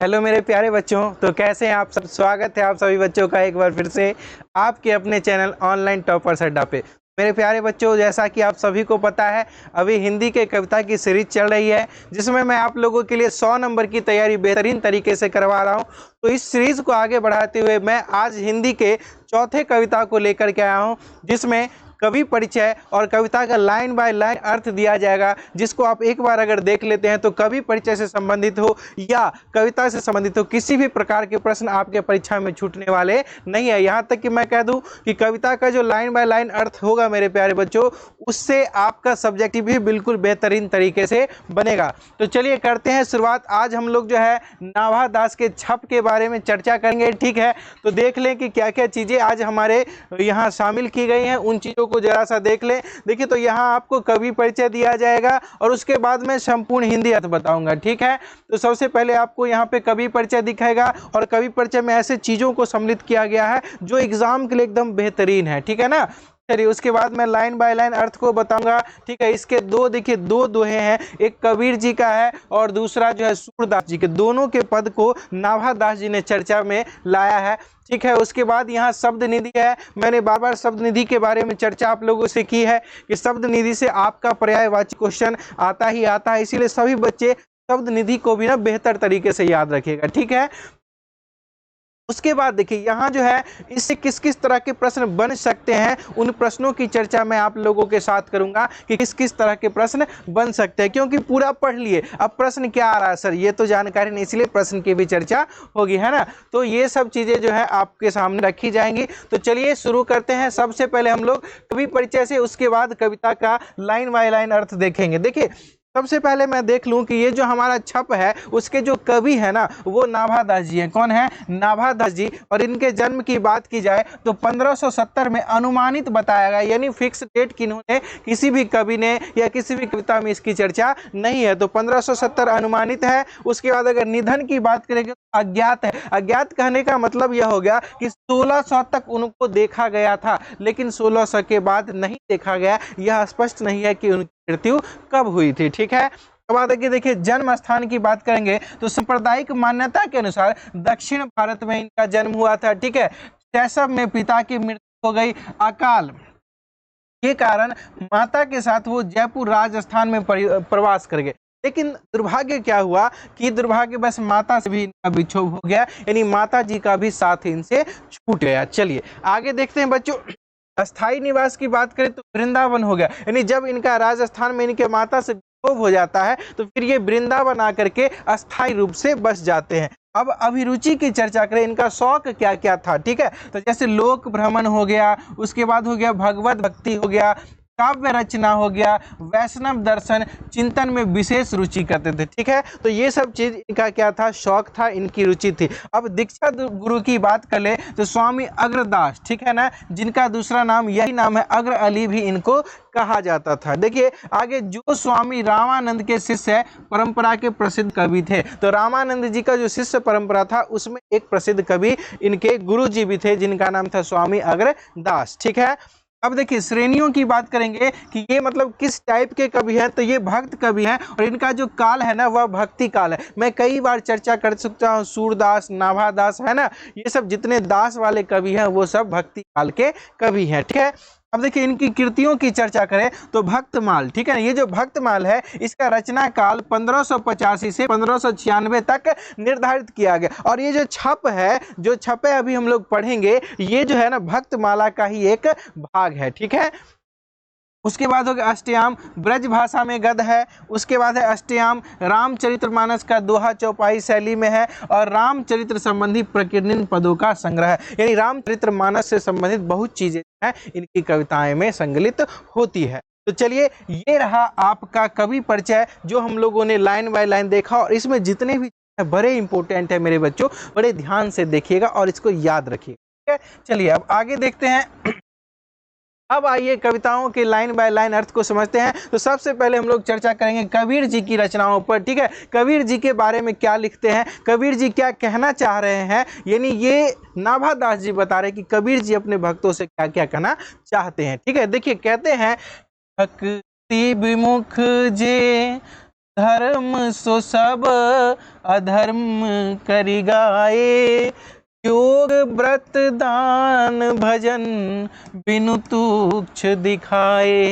Hello मेरे प्यारे बच्चों, तो कैसे हैं आप सब। स्वागत है आप सभी बच्चों का एक बार फिर से आपके अपने चैनल ऑनलाइन टॉपर्स अड्डा पे। मेरे प्यारे बच्चों, जैसा कि आप सभी को पता है, अभी हिंदी के कविता की सीरीज चल रही है जिसमें मैं आप लोगों के लिए 100 नंबर की तैयारी बेहतरीन तरीके से करवा रहा हूं। तो इस सीरीज को आगे बढ़ाते हुए मैं आज हिंदी के चौथे कविता को लेकर के आया हूं, जिसमें कवि परिचय और कविता का लाइन बाय लाइन अर्थ दिया जाएगा, जिसको आप एक बार अगर देख लेते हैं तो कवि परिचय से संबंधित हो या कविता से संबंधित हो, किसी भी प्रकार के प्रश्न आपके परीक्षा में छूटने वाले नहीं है। यहाँ तक कि मैं कह दूं कि कविता का जो लाइन बाय लाइन अर्थ होगा मेरे प्यारे बच्चों, उससे आपका सब्जेक्ट भी बिल्कुल बेहतरीन तरीके से बनेगा। तो चलिए करते हैं शुरुआत। आज हम लोग जो है नाभा दास के छप के बारे में चर्चा करेंगे, ठीक है। तो देख लें कि क्या क्या चीज़ें आज हमारे यहाँ शामिल की गई हैं, उन चीज़ों को जरा सा देख लें। देखिए, तो यहाँ आपको कवि परिचय दिया जाएगा और उसके बाद मैं संपूर्ण हिंदी अर्थ बताऊंगा, ठीक है। तो सबसे पहले आपको यहाँ पे कवि परिचय दिखाएगा और कवि परिचय में ऐसे चीज़ों को सम्मिलित किया गया है जो एग्जाम के लिए एकदम बेहतरीन है, ठीक है ना। चलिए, उसके बाद मैं लाइन बाय लाइन अर्थ को बताऊंगा, ठीक है। इसके दो देखिए, दो दोहे हैं, एक कबीर जी का है और दूसरा जो है सूरदास जी के। दोनों के पद को नाभा दास जी ने चर्चा में लाया है, ठीक है। उसके बाद यहाँ शब्द निधि है। मैंने बार बार शब्द निधि के बारे में चर्चा आप लोगों से की है कि शब्द निधि से आपका पर्यायवाची क्वेश्चन आता ही आता है, इसीलिए सभी बच्चे शब्द निधि को भी ना बेहतर तरीके से याद रखिएगा, ठीक है। उसके बाद देखिए, यहाँ जो है इससे किस किस तरह के प्रश्न बन सकते हैं, उन प्रश्नों की चर्चा मैं आप लोगों के साथ करूंगा कि किस किस तरह के प्रश्न बन सकते हैं, क्योंकि पूरा पढ़ लिए, अब प्रश्न क्या आ रहा है सर ये तो जानकारी नहीं, इसलिए प्रश्न की भी चर्चा होगी, है ना। तो ये सब चीज़ें जो है आपके सामने रखी जाएंगी। तो चलिए शुरू करते हैं। सबसे पहले हम लोग कवि परिचय से, उसके बाद कविता का लाइन बाय लाइन अर्थ देखेंगे। देखिए, सबसे पहले मैं देख लूं कि ये जो हमारा छप है उसके जो कवि है ना, वो नाभा दास जी हैं। कौन है? नाभा दास जी। और इनके जन्म की बात की जाए तो 1570 में अनुमानित बताया गया, यानी फिक्स डेट किन्होंने किसी भी कवि ने या किसी भी कविता में इसकी चर्चा नहीं है। तो 1570 अनुमानित है। उसके बाद अगर निधन की बात करेंगे तो अज्ञात है। अज्ञात कहने का मतलब यह हो गया कि 1600 तक उनको देखा गया था, लेकिन 1600 के बाद नहीं देखा गया। यह स्पष्ट नहीं है कि उनकी मृत्यु कब हुई थी, ठीक है। बाद देखिए, जन्म स्थान की बात करेंगे तो सांप्रदायिक मान्यता के अनुसार दक्षिण भारत में इनका जन्म हुआ था, ठीक है। शैशव में पिता की मृत्यु हो गई अकाल के कारण, माता के साथ वो जयपुर राजस्थान में प्रवास कर गए। लेकिन दुर्भाग्य क्या हुआ कि दुर्भाग्य बस माता से भी इनका विछोभ हो गया, यानी माता जी का भी साथ इनसे छूट गया। चलिए आगे देखते हैं बच्चों। अस्थाई निवास की बात करें तो वृंदावन हो गया, यानी जब इनका राजस्थान में इनके माता से विछोभ हो जाता है तो फिर ये वृंदावन आकर के अस्थाई रूप से बस जाते हैं। अब अभिरुचि की चर्चा करें, इनका शौक क्या क्या था, ठीक है। तो जैसे लोक भ्रमण हो गया, उसके बाद हो गया भगवत भक्ति हो गया, काव्य रचना हो गया, वैष्णव दर्शन चिंतन में विशेष रुचि करते थे, ठीक है। तो ये सब चीज इनका क्या था, शौक था, इनकी रुचि थी। अब दीक्षा गुरु की बात कर ले तो स्वामी अग्रदास, ठीक है ना, जिनका दूसरा नाम यही नाम है, अग्र अली भी इनको कहा जाता था। देखिए आगे, जो स्वामी रामानंद के शिष्य परंपरा के प्रसिद्ध कवि थे। तो रामानंद जी का जो शिष्य परंपरा था उसमें एक प्रसिद्ध कवि इनके गुरु जी भी थे, जिनका नाम था स्वामी अग्रदास, ठीक है। अब देखिए, श्रेणियों की बात करेंगे कि ये मतलब किस टाइप के कवि हैं। तो ये भक्त कवि हैं और इनका जो काल है ना, वह भक्ति काल है। मैं कई बार चर्चा कर सकता हूँ, सूरदास, नाभा दास, है ना, ये सब जितने दास वाले कवि हैं वो सब भक्ति काल के कवि हैं, ठीक है। अब देखिए, इनकी कृतियों की चर्चा करें तो भक्तमाल, ठीक है। ये जो भक्तमाल है इसका रचना काल 1585 से 1596 तक निर्धारित किया गया। और ये जो छप है, जो छपे अभी हम लोग पढ़ेंगे, ये जो है ना भक्तमाला का ही एक भाग है, ठीक है। उसके बाद हो गया अष्टयाम, ब्रज भाषा में गद्य है। उसके बाद है अष्टयाम रामचरितमानस का दोहा चौपाई शैली में है और रामचरित्र संबंधी प्रकीर्णन पदों का संग्रह है, यानी रामचरितमानस से संबंधित बहुत चीजें हैं इनकी कविताएं में संकलित होती है। तो चलिए, ये रहा आपका कवि परिचय जो हम लोगों ने लाइन बाय लाइन देखा, और इसमें जितने भी बड़े इंपॉर्टेंट है मेरे बच्चों, बड़े ध्यान से देखिएगा और इसको याद रखिएगा, ठीक है। चलिए अब आगे देखते हैं। अब आइए कविताओं के लाइन बाय लाइन अर्थ को समझते हैं। तो सबसे पहले हम लोग चर्चा करेंगे कबीर जी की रचनाओं पर, ठीक है। कबीर जी के बारे में क्या लिखते हैं, कबीर जी क्या कहना चाह रहे हैं, यानी ये नाभा दास जी बता रहे हैं कि कबीर जी अपने भक्तों से क्या क्या कहना चाहते हैं, ठीक है। देखिए कहते हैं, भक्ति विमुख जे धर्म सो सब अधर्म करि गाए, योग व्रत दान भजन बिनु तुच्छ दिखाए।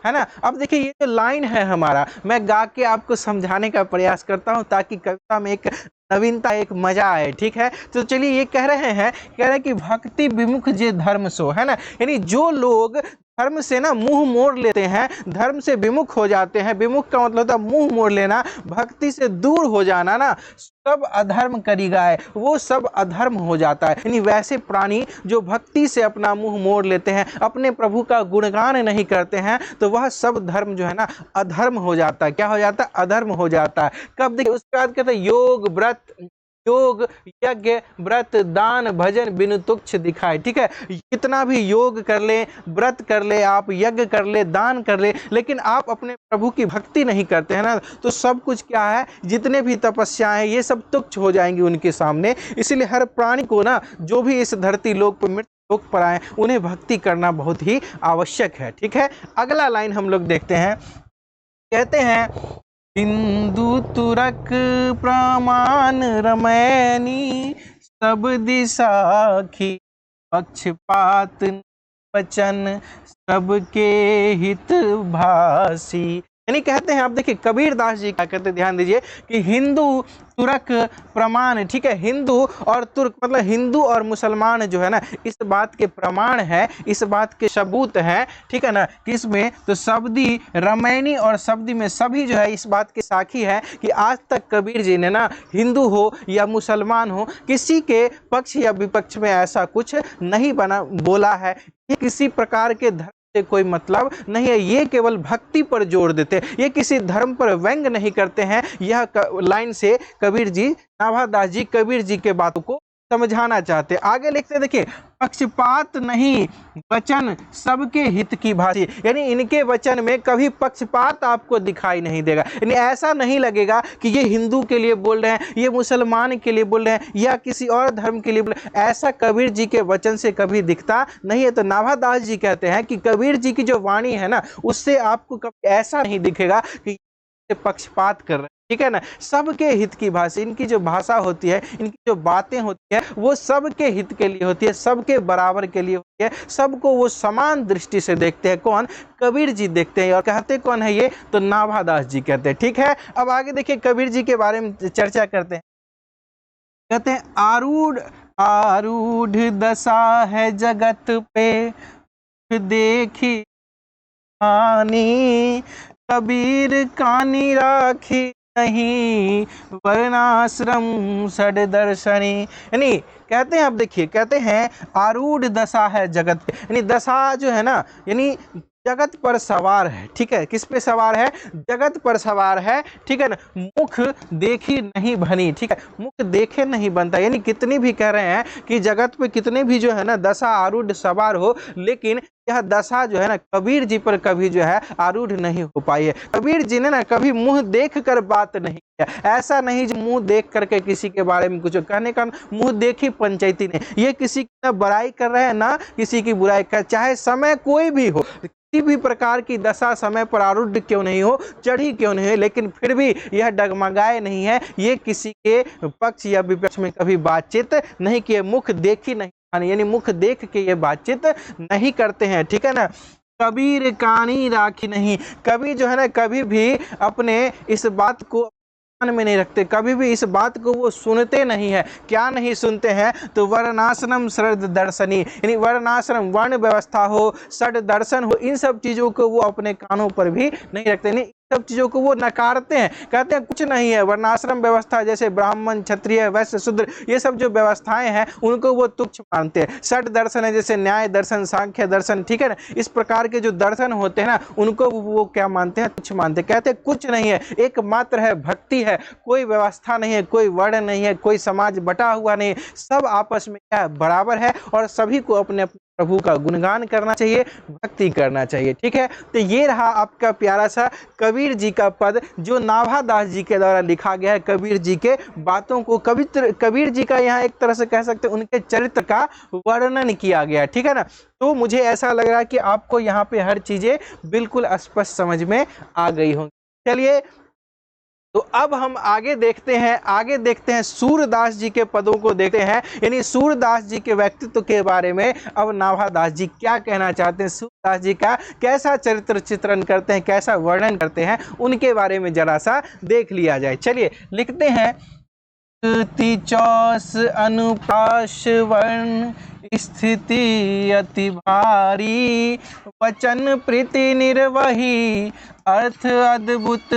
है ना। अब देखिए ये जो लाइन है हमारा, मैं गा के आपको समझाने का प्रयास करता हूँ ताकि कविता में एक नवीनता, एक मजा आए। ठीक है, तो चलिए ये कह रहे हैं कि भक्ति विमुख जे धर्म सो, है ना, यानी जो लोग धर्म से ना मुंह मोड़ लेते हैं, धर्म से विमुख हो जाते हैं, विमुख का मतलब होता है मुंह मोड़ लेना, भक्ति से दूर हो जाना ना, सब अधर्म करी गाए, वो सब अधर्म हो जाता है। यानी वैसे प्राणी जो भक्ति से अपना मुंह मोड़ लेते हैं, अपने प्रभु का गुणगान नहीं करते हैं, तो वह सब धर्म जो है ना अधर्म हो जाता है। क्या हो जाता है? अधर्म हो जाता है। कब? देखिए उसके बाद कहते हैं योग व्रत, योग यज्ञ व्रत दान भजन बिनु तुच्छ दिखाए। ठीक है, कितना भी योग कर ले, व्रत कर ले, आप यज्ञ कर ले, दान कर ले, लेकिन आप अपने प्रभु की भक्ति नहीं करते हैं ना, तो सब कुछ क्या है, जितने भी तपस्याएं ये सब तुच्छ हो जाएंगी उनके सामने। इसलिए हर प्राणी को ना, जो भी इस धरती लोक पर मृत्यु लोक पर आए, उन्हें भक्ति करना बहुत ही आवश्यक है। ठीक है, अगला लाइन हम लोग देखते हैं। कहते हैं हिंदू तुरक प्रमाण रमैनी, सब दिशा की पक्षपात वचन सबके हित भासी। यानी कहते हैं, आप देखिए कबीर दास जी क्या कहते हैं, ध्यान दीजिए कि हिंदू तुर्क प्रमाण, ठीक है, हिंदू और तुर्क मतलब हिंदू और मुसलमान जो है ना, इस बात के प्रमाण है, इस बात के सबूत हैं। ठीक है ना, किसमें? तो शब्दी रमैनी और शब्दी में सभी जो है इस बात के साक्षी है कि आज तक कबीर जी ने ना हिंदू हो या मुसलमान हो, किसी के पक्ष या विपक्ष में ऐसा कुछ नहीं बोला है। ये किसी प्रकार के धर्म से कोई मतलब नहीं है, ये केवल भक्ति पर जोर देते हैं, ये किसी धर्म पर व्यंग नहीं करते हैं। यह लाइन से कबीर जी, नाभादास जी कबीर जी के बातों को समझाना चाहते। आगे लिखते देखिए, पक्षपात नहीं वचन सबके हित की भाषी, यानी इनके वचन में कभी पक्षपात आपको दिखाई नहीं देगा। यानी ऐसा नहीं लगेगा कि ये हिंदू के लिए बोल रहे हैं, ये मुसलमान के लिए बोल रहे हैं, या किसी और धर्म के लिए बोल रहे हैं। ऐसा कबीर जी के वचन से कभी दिखता नहीं है। तो नाभादास जी कहते हैं कि कबीर जी की जो वाणी है ना, उससे आपको कभी ऐसा नहीं दिखेगा कि पक्षपात कर रहे हैं। ठीक है ना, सबके हित की भाषा, इनकी जो भाषा होती है, इनकी जो बातें होती है, वो सबके हित के लिए होती है, सबके बराबर के लिए होती है, सबको वो समान दृष्टि से देखते हैं। कौन? कबीर जी देखते हैं। और कहते कौन है ये? तो नाभादास जी कहते हैं। ठीक है, अब आगे देखिए कबीर जी के बारे में चर्चा करते हैं। कहते हैं आरूढ़ आरूढ़ दशा है जगत पे, देखी हानि कबीर कानी राखी नहीं, वर्णाश्रम षड दर्शनी। यानी कहते हैं, आप देखिए कहते हैं आरूढ़ दशा है जगत पे, यानी दशा जो है ना, यानी जगत पर सवार है। ठीक है, किस पे सवार है? जगत पर सवार है। ठीक है ना, मुख देखी नहीं बनी। ठीक है, मुख देखे नहीं बनता, यानी कितनी भी कह रहे हैं कि जगत पे कितने भी जो है ना दशा आरूढ़ सवार हो, लेकिन यह दशा जो है ना कबीर जी पर कभी जो है आरूढ़ नहीं हो पाई है। कबीर जी ने ना कभी मुंह देख कर बात नहीं किया। ऐसा नहीं जो मुंह देख करके किसी के बारे में कुछ कहने का, मुंह देखी पंचायती ने, ये किसी की ना बड़ाई कर रहे हैं ना किसी की बुराई कर, चाहे समय कोई भी हो, किसी भी प्रकार की दशा समय पर आरूढ़ क्यों नहीं हो, चढ़ी क्यों नहीं हो, लेकिन फिर भी यह डगमगाए नहीं है, ये किसी के पक्ष या विपक्ष में कभी बातचीत नहीं किए, मुख देखी नहीं, यानी मुख देख के ये बातचीत नहीं करते हैं। ठीक है ना, कबीर कानी राखी नहीं, कभी जो है ना कभी भी अपने इस बात को में नहीं रखते, कभी भी इस बात को वो सुनते नहीं है। क्या नहीं सुनते हैं? तो वर्णाश्रम षड दर्शनी, यानी वर्णाश्रम वर्ण व्यवस्था हो, षड दर्शन हो, इन सब चीजों को वो अपने कानों पर भी नहीं रखते, नहीं सब चीजों को वो नकारते हैं, कहते हैं कुछ नहीं है। वर्णाश्रम व्यवस्था जैसे ब्राह्मण क्षत्रिय वैश्य शूद्र, ये सब जो व्यवस्थाएं हैं उनको वो तुच्छ मानते हैं। षड दर्शन है जैसे न्याय दर्शन, सांख्य दर्शन, ठीक है ना, इस प्रकार के जो दर्शन होते हैं ना उनको वो क्या मानते हैं? तुच्छ मानते हैं। कहते हैं कुछ नहीं है, एकमात्र है भक्ति है, कोई व्यवस्था नहीं है, कोई वर्ण नहीं है, कोई समाज बटा हुआ नहीं, सब आपस में क्या बराबर है और सभी को अपने अपने प्रभु का गुणगान करना चाहिए, भक्ति करना चाहिए। ठीक है, तो ये रहा आपका प्यारा सा कबीर जी का पद जो नाभादास जी के द्वारा लिखा गया है। कबीर जी के बातों को कबीर जी का यहाँ एक तरह से कह सकते हैं उनके चरित्र का वर्णन किया गया है। ठीक है ना, तो मुझे ऐसा लग रहा है कि आपको यहाँ पे हर चीजें बिल्कुल स्पष्ट समझ में आ गई होंगी। चलिए तो अब हम आगे देखते हैं सूरदास जी के पदों को देखते हैं, यानी सूरदास जी के व्यक्तित्व के बारे में अब नाभादास जी क्या कहना चाहते हैं, सूरदास जी का कैसा चरित्र चित्रण करते हैं, कैसा वर्णन करते हैं, उनके बारे में जरा सा देख लिया जाए। चलिए लिखते हैं, चौस अनुप्रास वर्ण स्थिति अति भारी, वचन प्रीति निर्वही अर्थ अद्भुत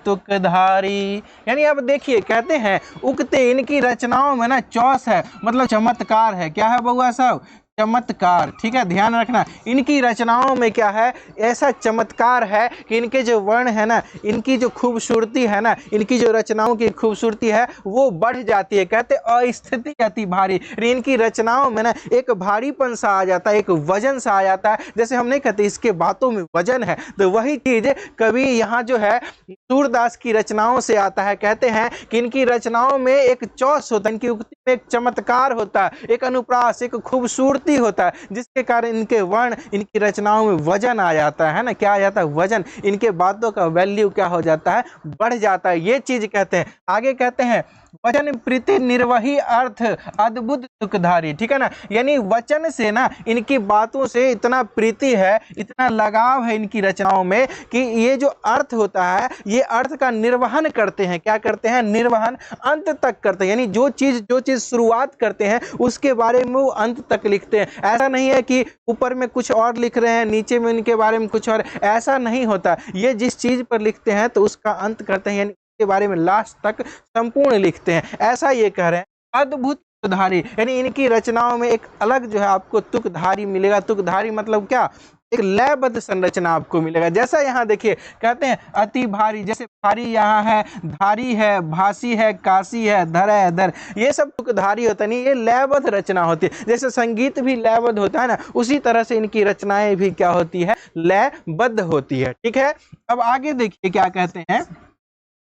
तुकधारी। यानी अब देखिए कहते हैं उक्ते इनकी रचनाओं में ना चौस है, मतलब चमत्कार है। क्या है बउआ साहब? चमत्कार। ठीक है, ध्यान रखना, इनकी रचनाओं में क्या है, ऐसा चमत्कार है कि इनके जो वर्ण है ना, इनकी जो खूबसूरती है ना, इनकी जो रचनाओं की खूबसूरती है वो बढ़ जाती है। कहते अस्थिति अति भारी, इनकी रचनाओं में ना एक भारीपन सा आ जाता है, एक वजन सा आ जाता है। जैसे हम नहीं कहते इसके बातों में वजन है, तो वही चीज कभी यहाँ जो है सूरदास की रचनाओं से आता है। कहते हैं कि इनकी रचनाओं में एक चौस होता है, इनकी उक्ति में एक चमत्कार होता है, एक अनुप्रास, एक खूबसूरती होता है, जिसके कारण इनके वर्ण, इनकी रचनाओं में वजन आ जाता है ना। क्या आ जाता है? वजन। इनके बातों का वैल्यू क्या हो जाता है? बढ़ जाता है। ये चीज कहते हैं। आगे कहते हैं वचन प्रीति निर्वही अर्थ अद्भुत तुकधारी। ठीक है ना, यानी वचन से ना इनकी बातों से इतना प्रीति है, इतना लगाव है इनकी रचनाओं में कि ये जो अर्थ होता है, ये अर्थ का निर्वहन करते हैं। क्या करते हैं? निर्वहन, अंत तक करते हैं। यानी जो चीज शुरुआत करते हैं उसके बारे में वो अंत तक लिखते हैं। ऐसा नहीं है कि ऊपर में कुछ और लिख रहे हैं, नीचे में इनके बारे में कुछ और, ऐसा नहीं होता। ये जिस चीज पर लिखते हैं तो उसका अंत करते हैं, यानी के बारे में लास्ट तक संपूर्ण लिखते हैं। ऐसा ये कह रहे हैं अद्भुत तुकधारी, यानी इनकी रचनाओं में एक अलग जो है आपको तुकधारी मिलेगा। तुकधारी मतलब क्या? एक लयबद्ध संरचना आपको मिलेगा। जैसा यहाँ देखिए कहते हैं अति भारी, जैसे भारी यहाँ है, धारी है, भासी है, काशी है, धर है, धर, ये सब तुकधारी होता नहीं, ये लयबद्ध रचना होती है। जैसे संगीत भी लयबद्ध होता है ना, उसी तरह से इनकी रचनाएं भी क्या होती है? लयबद्ध होती है। ठीक है, अब आगे देखिए क्या कहते हैं।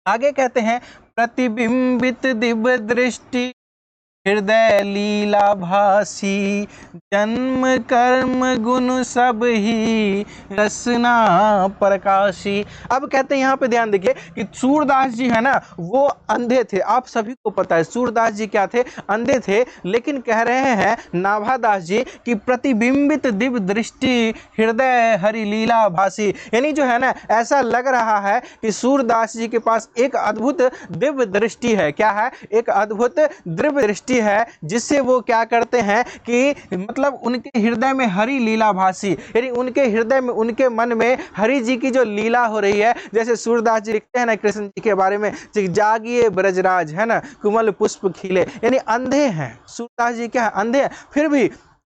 आगे कहते हैं प्रतिबिंबित दिव्य दृष्टि हृदय लीला भासी, जन्म कर्म गुण सब ही रसना प्रकाशी। अब कहते हैं यहाँ पे ध्यान देखिए कि सूरदास जी है ना, वो अंधे थे। आप सभी को पता है सूरदास जी क्या थे? अंधे थे। लेकिन कह रहे हैं नाभादास जी कि प्रतिबिंबित दिव्य दृष्टि हृदय हरि लीला भासी, यानी जो है ना ऐसा लग रहा है कि सूरदास जी के पास एक अद्भुत दिव्य दृष्टि है। क्या है? एक अद्भुत दिव्य दृष्टि है, जिससे वो क्या करते हैं कि मतलब उनके हृदय में हरि लीला भासी, यानी उनके हृदय में, उनके मन में हरि जी की जो लीला हो रही है। जैसे सूरदास जी लिखते हैं ना कृष्ण जी के बारे में, जागिए ब्रजराज, है ना, कुमल पुष्प खिले, यानी अंधे हैं सूरदास जी। क्या है? अंधे हैं, फिर भी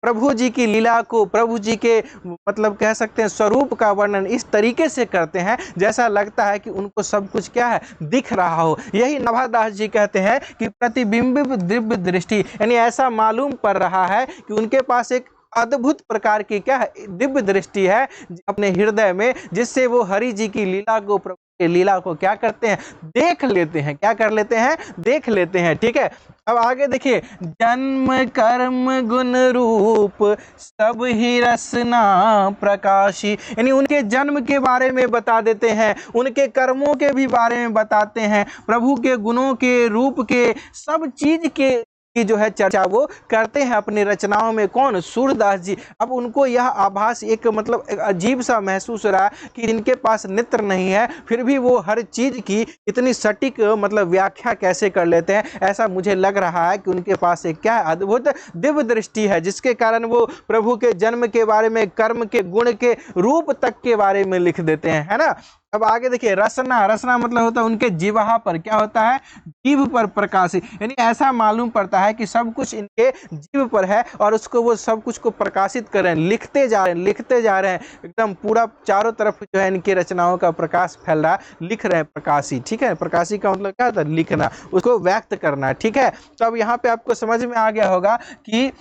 प्रभु जी की लीला को, प्रभु जी के मतलब कह सकते हैं स्वरूप का वर्णन इस तरीके से करते हैं जैसा लगता है कि उनको सब कुछ क्या है? दिख रहा हो। यही नाभादास जी कहते हैं कि प्रतिबिंबित दिव्य दृष्टि, यानी ऐसा मालूम पड़ रहा है कि उनके पास एक अद्भुत प्रकार की क्या है? दिव्य दृष्टि है अपने हृदय में, जिससे वो हरि जी की लीला को, प्रभु की लीला को क्या करते हैं? देख लेते हैं। क्या कर लेते हैं? देख लेते हैं। ठीक है, अब आगे देखिए जन्म कर्म गुण रूप सब ही रसना प्रकाशी, यानी उनके जन्म के बारे में बता देते हैं, उनके कर्मों के भी बारे में बताते हैं, प्रभु के गुणों के, रूप के, सब चीज के की जो है चर्चा वो करते हैं अपनी रचनाओं में। कौन? सूरदास जी। अब उनको यह आभास एक मतलब एक अजीब सा महसूस हो रहा है कि इनके पास नेत्र नहीं है, फिर भी वो हर चीज की इतनी सटीक मतलब व्याख्या कैसे कर लेते हैं। ऐसा मुझे लग रहा है कि उनके पास एक क्या है? अद्भुत दिव्य दृष्टि है, जिसके कारण वो प्रभु के जन्म के बारे में, कर्म के, गुण के, रूप तक के बारे में लिख देते हैं, है ना। अब आगे देखिए रसना, रसना मतलब होता है उनके जीवहा पर, क्या होता है? जीव पर प्रकाश, यानी ऐसा मालूम पड़ता है कि सब कुछ इनके जीव पर है और उसको वो सब कुछ को प्रकाशित कर रहे हैं, लिखते जा रहे हैं, लिखते जा रहे हैं, एकदम पूरा चारों तरफ जो है इनकी रचनाओं का प्रकाश फैल रहा है, लिख रहे हैं प्रकाशी। ठीक है, प्रकाशी का मतलब क्या होता है? लिखना, उसको व्यक्त करना। ठीक है, तो अब यहाँ पे आपको समझ में आ गया होगा कि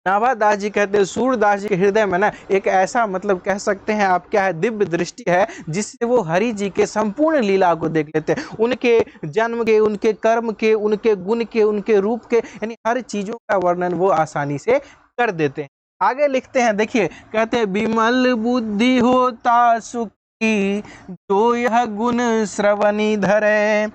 नाभादास जी कहते हैं सूरदास जी के हृदय में ना एक ऐसा मतलब कह सकते हैं आप क्या है? दिव्य दृष्टि है, जिससे वो हरि जी के संपूर्ण लीला को देख लेते हैं, उनके जन्म के, उनके कर्म के, उनके गुण के, उनके रूप के, यानी हर चीजों का वर्णन वो आसानी से कर देते हैं। आगे लिखते हैं, देखिए कहते हैं विमल बुद्धि होता सुख की, जो यह गुण श्रवणी धरे,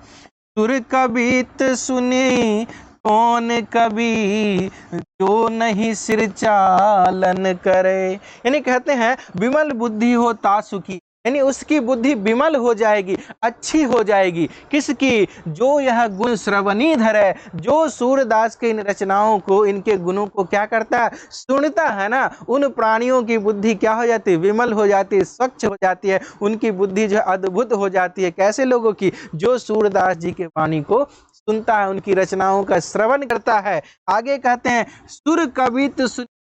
सुर कबीत सुनी कौन कवि, जो नहीं सिर चालन करे। यानी कहते हैं विमल बुद्धि हो तासुकी, यानी उसकी बुद्धि विमल हो जाएगी, अच्छी हो जाएगी। किसकी? जो यह गुण श्रवणी धरे, जो सूरदास के इन रचनाओं को, इनके गुणों को क्या करता है? सुनता है ना, उन प्राणियों की बुद्धि क्या हो जाती है? विमल हो जाती है, स्वच्छ हो जाती है, उनकी बुद्धि जो है अद्भुत हो जाती है। कैसे लोगों की? जो सूरदास जी के वाणी को सुनता है, उनकी रचनाओं का श्रवण करता है। आगे कहते हैं सुर कवित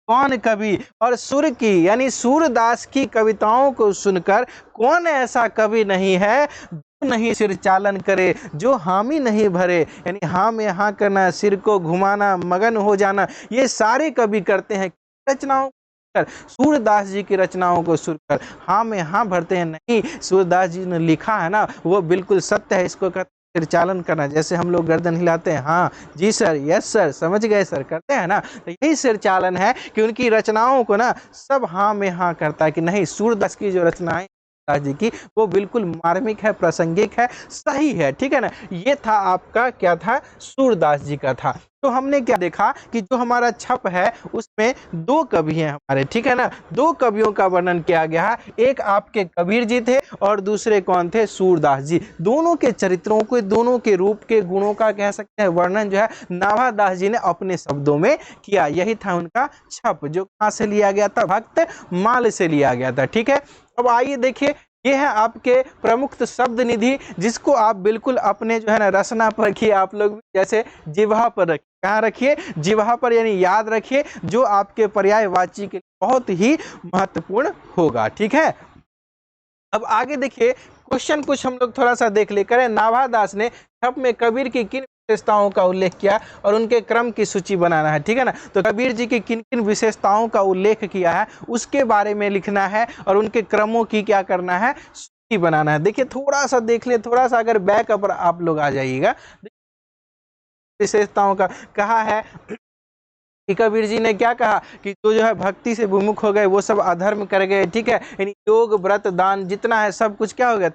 कौन कवि, और सुर की यानी सूरदास की कविताओं को सुनकर कौन ऐसा कवि नहीं है जो नहीं सिर चालन करे, जो हामी नहीं भरे। यानी हाँ में हाँ करना, सिर को घुमाना, मगन हो जाना, ये सारे कवि करते हैं रचनाओं कर। सूरदास जी की रचनाओं को सुनकर हाँ में हाँ भरते हैं। नहीं, सूरदास जी ने लिखा है ना, वो बिल्कुल सत्य है, इसको कहते सिर चालन करना। जैसे हम लोग गर्दन हिलाते हैं, हाँ जी सर, यस सर, समझ गए सर, करते हैं ना, तो यही सिर चालन है कि उनकी रचनाओं को ना सब हाँ में हाँ करता है कि नहीं, सूरदास की जो रचनाएं जी की वो बिल्कुल मार्मिक है, प्रासंगिक है, सही है। ठीक है ना, ये था आपका क्या था? सूरदास जी का था। तो हमने क्या देखा कि जो हमारा छप है उसमें दो कवि हैं हमारे, ठीक है ना, दो कवियों का वर्णन किया गया है। एक आपके कबीर जी थे और दूसरे कौन थे? सूरदास जी। दोनों के चरित्रों को, दोनों के रूप के गुणों का कह सकते हैं वर्णन जो है नाभादास जी ने अपने शब्दों में किया। यही था उनका छप, जो कहाँ से लिया गया था? भक्त माल से लिया गया था। ठीक है, अब आइए देखिए, ये है आपके प्रमुख शब्द निधि, जिसको आप बिल्कुल अपने जो है ना रसना पर रखिए। आप लोग जैसे जिह्वा पर रखिए, कहाँ रखिए? जिह्वा पर, यानी याद रखिए, जो आपके पर्यायवाची के लिए बहुत ही महत्वपूर्ण होगा। ठीक है, अब आगे देखिए, क्वेश्चन कुछ हम लोग थोड़ा सा देख ले करें। नाभादास ने छप में कबीर की किन विशेषताओं का उल्लेख किया और उनके क्रम की सूची बनाना है। ठीक है ना, तो कबीर जी की किन किन विशेषताओं का उल्लेख किया है उसके बारे में लिखना है और उनके क्रमों की क्या करना है? सूची बनाना है। देखिए थोड़ा सा देख ले, थोड़ा सा अगर बैक अपर आप लोग आ जाइएगा, विशेषताओं का कहा है कि कबीर जी ने क्या कहा कि जो है भक्ति से विमुख हो गए वो सब अधर्म कर गए। ठीक है, यानी योग व्रत दान जितना है सब कुछ क्या हो गया?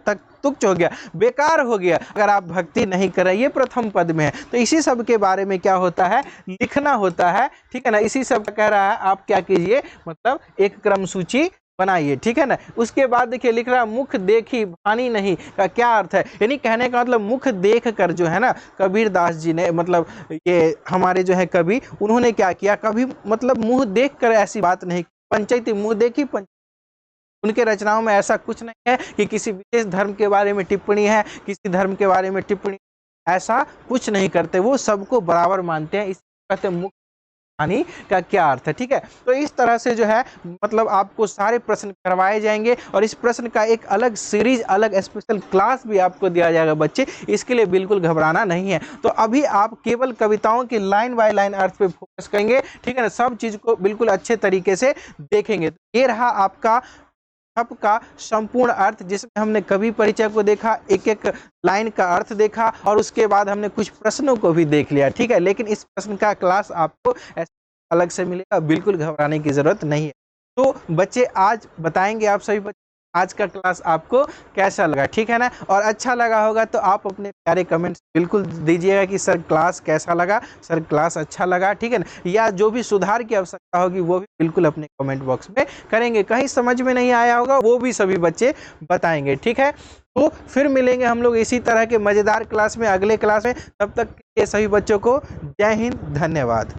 तुच्छ हो गया, बेकार हो गया, अगर आप भक्ति नहीं कर रहे। ये प्रथम पद में है, तो इसी सब के बारे में क्या होता है? लिखना होता है। ठीक है ना, इसी सब कह रहा है आप क्या कीजिए, मतलब एक क्रम सूची बनाइए। ठीक है ना, उसके बाद देखिए लिख रहा मुख देखी भानी नहीं का क्या अर्थ है? यानी कहने का मतलब मुख देख कर जो है ना, कबीर दास जी ने, मतलब ये हमारे जो है कवि, उन्होंने क्या किया? कभी मतलब मुंह देख कर ऐसी बात नहीं, पंचायती मुंह देखी उनके रचनाओं में ऐसा कुछ नहीं है कि किसी विशेष धर्म के बारे में टिप्पणी है, किसी धर्म के बारे में टिप्पणी, ऐसा कुछ नहीं करते, वो सबको बराबर मानते हैं। इस कहते हैं मुख्य हानि का क्या अर्थ है। ठीक है, तो इस तरह से जो है मतलब आपको सारे प्रश्न करवाए जाएंगे और इस प्रश्न का एक अलग सीरीज, अलग स्पेशल क्लास भी आपको दिया जाएगा बच्चे, इसके लिए बिल्कुल घबराना नहीं है। तो अभी आप केवल कविताओं की लाइन बाय लाइन अर्थ पे फोकस करेंगे। ठीक है ना, सब चीज को बिल्कुल अच्छे तरीके से देखेंगे। ये रहा आपका छप का संपूर्ण अर्थ, जिसमें हमने कवि परिचय को देखा, एक एक लाइन का अर्थ देखा और उसके बाद हमने कुछ प्रश्नों को भी देख लिया। ठीक है, लेकिन इस प्रश्न का क्लास आपको अलग से मिलेगा, बिल्कुल घबराने की जरूरत नहीं है। तो बच्चे आज बताएंगे आप सभी बच्चे आज का क्लास आपको कैसा लगा। ठीक है ना, और अच्छा लगा होगा तो आप अपने प्यारे कमेंट्स बिल्कुल दीजिएगा कि सर क्लास कैसा लगा, सर क्लास अच्छा लगा। ठीक है ना, या जो भी सुधार की आवश्यकता होगी वो भी बिल्कुल अपने कमेंट बॉक्स में करेंगे। कहीं समझ में नहीं आया होगा वो भी सभी बच्चे बताएंगे। ठीक है, तो फिर मिलेंगे हम लोग इसी तरह के मज़ेदार क्लास में अगले क्लास में। तब तक के सभी बच्चों को जय हिंद, धन्यवाद।